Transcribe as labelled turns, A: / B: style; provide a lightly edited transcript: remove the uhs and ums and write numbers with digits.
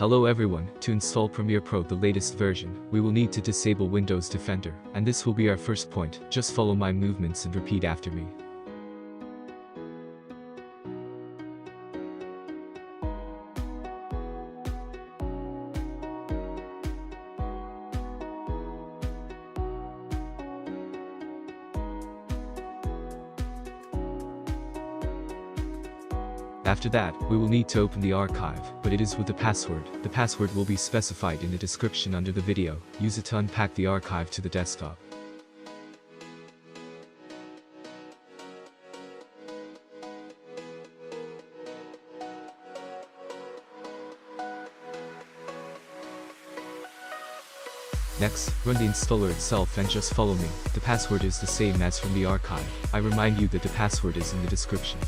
A: Hello everyone, to install Premiere Pro the latest version, we will need to disable Windows Defender, and this will be our first point. Just follow my movements and repeat after me. After that, we will need to open the archive, but it is with a password. The password will be specified in the description under the video. Use it to unpack the archive to the desktop. Next, run the installer itself and just follow me. The password is the same as from the archive. I remind you that the password is in the description.